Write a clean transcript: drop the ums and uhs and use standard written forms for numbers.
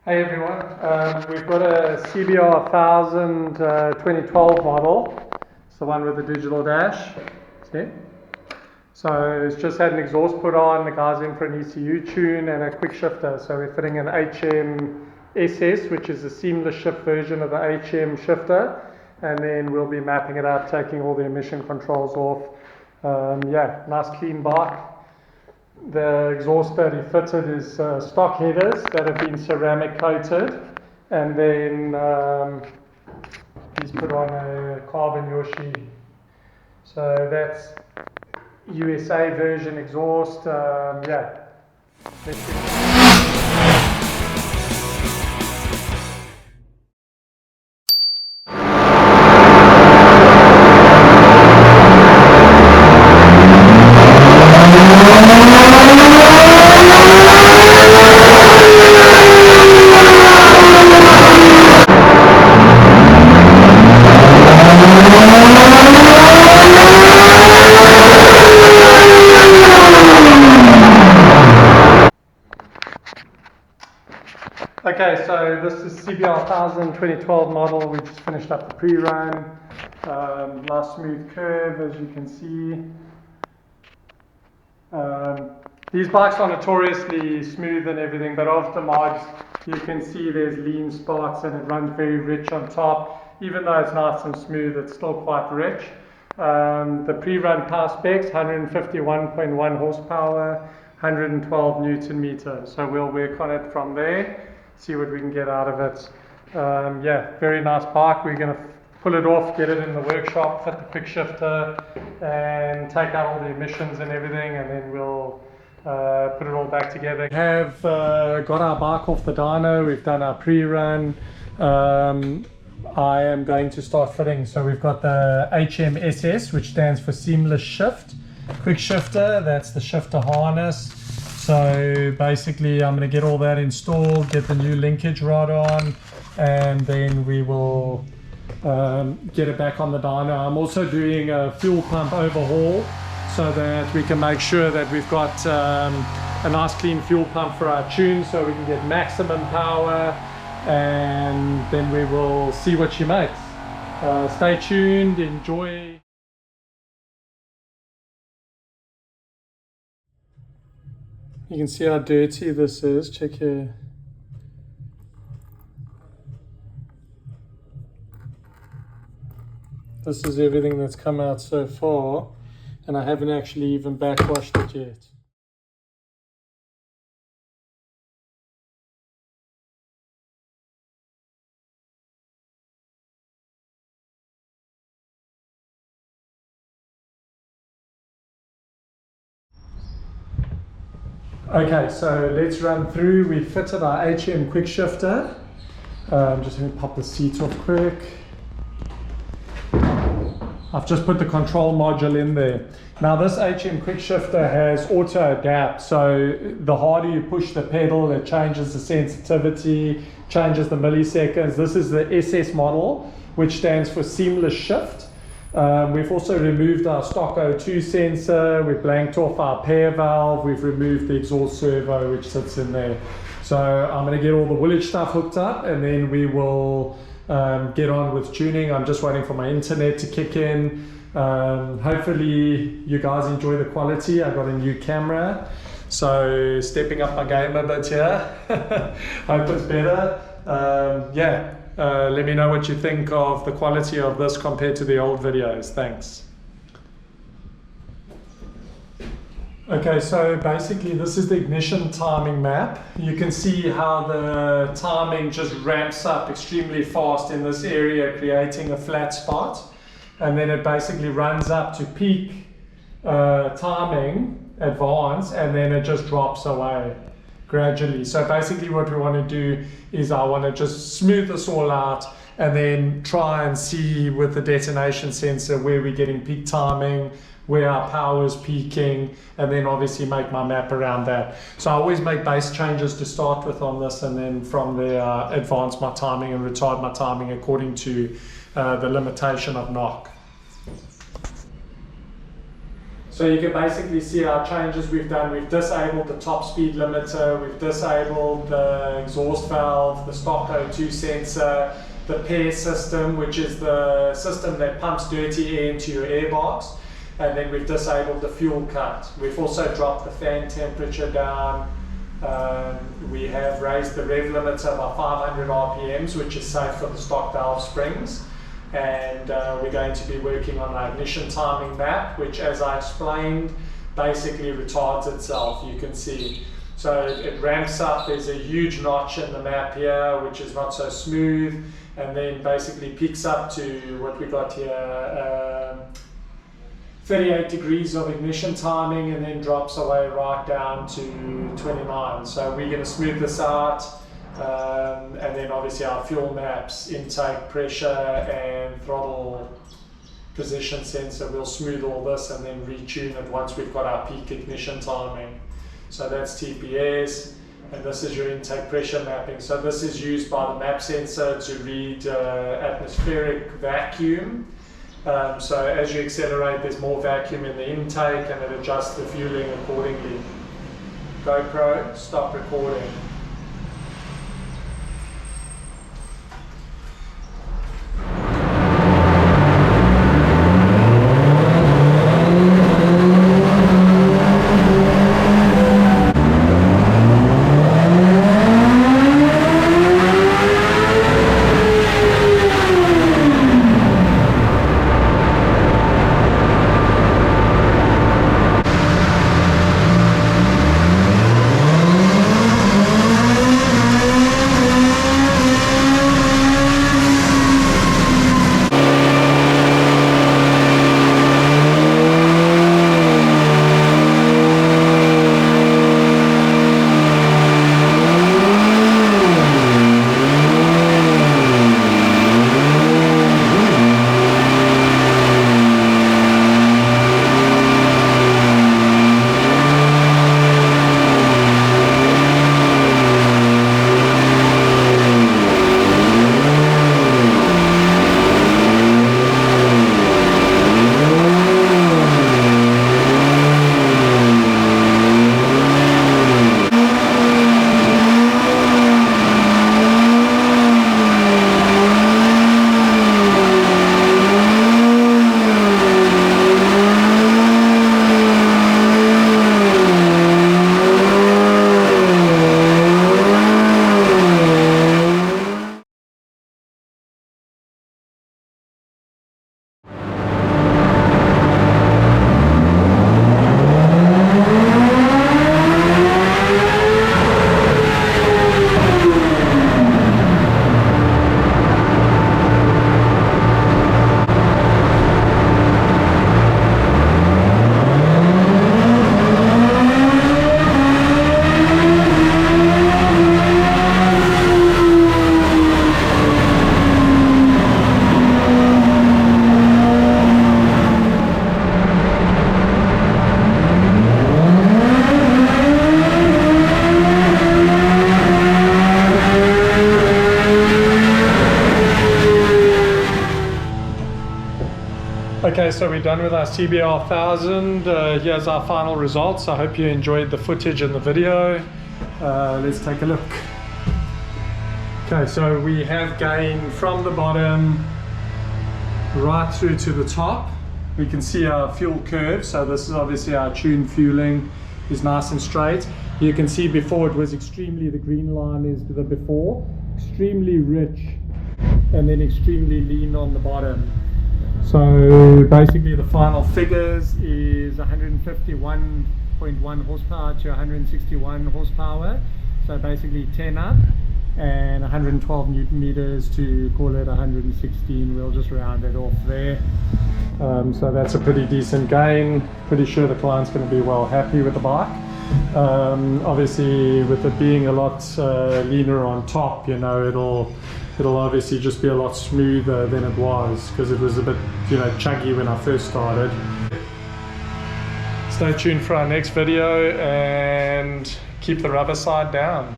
Hey everyone, we've got a CBR1000 2012 model. It's the one with the digital dash. See? So it's just had an exhaust put on, the guy's in for an ECU tune and a quick shifter. So we're fitting an HM SS, which is a seamless shift version of the HM shifter. And then we'll be mapping it up, taking all the emission controls off. Nice clean bike. The exhaust that he fitted is stock headers that have been ceramic coated, and then he's put on a carbon Yoshi. So that's USA version exhaust. Okay, so this is CBR1000 2012 model. We just finished up the pre-run. Nice smooth curve, as you can see. These bikes are notoriously smooth and everything, but after mods, you can see there's lean spots and it runs very rich on top. Even though it's nice and smooth, it's still quite rich. The pre-run power specs, 151.1 horsepower, 112 Newton meters. So we'll work on it from there, see what we can get out of it. Very nice bike. We're going to pull it off, get it in the workshop, fit the quick shifter, and take out all the emissions and everything, and then we'll put it all back together. We have got our bike off the dyno. We've done our pre-run. I am going to start fitting. So we've got the HMSS, which stands for seamless shift. Quick shifter, that's the shifter harness. So basically I'm going to get all that installed, get the new linkage rod on, and then we will get it back on the dyno. I'm also doing a fuel pump overhaul so that we can make sure that we've got a nice clean fuel pump for our tune so we can get maximum power, and then we will see what she makes. Stay tuned, enjoy. You can see how dirty this is. Check here. This is everything that's come out so far, and I haven't actually even backwashed it yet. Okay, so let's run through. We fitted our HM quick shifter. Just going to pop the seat off quick. I've just put the control module in there. Now this HM quick shifter has auto adapt, so the harder you push the pedal, it changes the sensitivity, changes the milliseconds. This is the SS model, which stands for seamless shift. We've also removed our stock O2 sensor, we've blanked off our pair valve, we've removed the exhaust servo which sits in there. So I'm going to get all the Woolich stuff hooked up, and then we will get on with tuning. I'm just waiting for my internet to kick in. Hopefully you guys enjoy the quality. I got a new camera, so stepping up my game a bit here. Hope it's better. Let me know what you think of the quality of this compared to the old videos. Thanks. Okay, so basically this is the ignition timing map. You can see how the timing just ramps up extremely fast in this area, creating a flat spot. And then it basically runs up to peak timing, advance, and then it just drops away gradually. So basically what we want to do is I want to just smooth this all out and then try and see with the detonation sensor where we're getting peak timing, where our power is peaking, and then obviously make my map around that. So I always make base changes to start with on this, and then from there advance my timing and retard my timing according to the limitation of knock. So So you can basically see our changes we've done. We've disabled the top speed limiter, we've disabled the exhaust valve, the stock O2 sensor, the PAIR system, which is the system that pumps dirty air into your airbox, and then we've disabled the fuel cut. We've also dropped the fan temperature down. We have raised the rev limiter by 500 RPMs, which is safe for the stock valve springs. And we're going to be working on our ignition timing map, which, as I explained, basically retards itself. You can see, so it ramps up. There's a huge notch in the map here, which is not so smooth, and then basically peaks up to what we got here, 38 degrees of ignition timing, and then drops away right down to 29. So we're going to smooth this out. And then obviously our fuel maps, intake pressure and throttle position sensor, will smooth all this and then retune it once we've got our peak ignition timing. So that's TPS, and this is your intake pressure mapping. So this is used by the map sensor to read atmospheric vacuum. So as you accelerate, there's more vacuum in the intake, and it adjusts the fueling accordingly. GoPro, stop recording. Okay, so we're done with our CBR1000. Here's our final results. I hope you enjoyed the footage and the video. Let's take a look. Okay, so we have gain from the bottom right through to the top. We can see our fuel curve. So this is obviously our tuned fueling is nice and straight. You can see before it was extremely, the green line is the before, extremely rich and then extremely lean on the bottom. So basically the final figures is 151.1 horsepower to 161 horsepower. So basically 10 up and 112 Newton meters to call it 116. We'll just round it off there. So that's a pretty decent gain. Pretty sure the client's going to be well happy with the bike. Obviously with it being a lot leaner on top, you know, it'll obviously just be a lot smoother than it was, because it was a bit, you know, chuggy when I first started. Stay tuned for our next video and keep the rubber side down.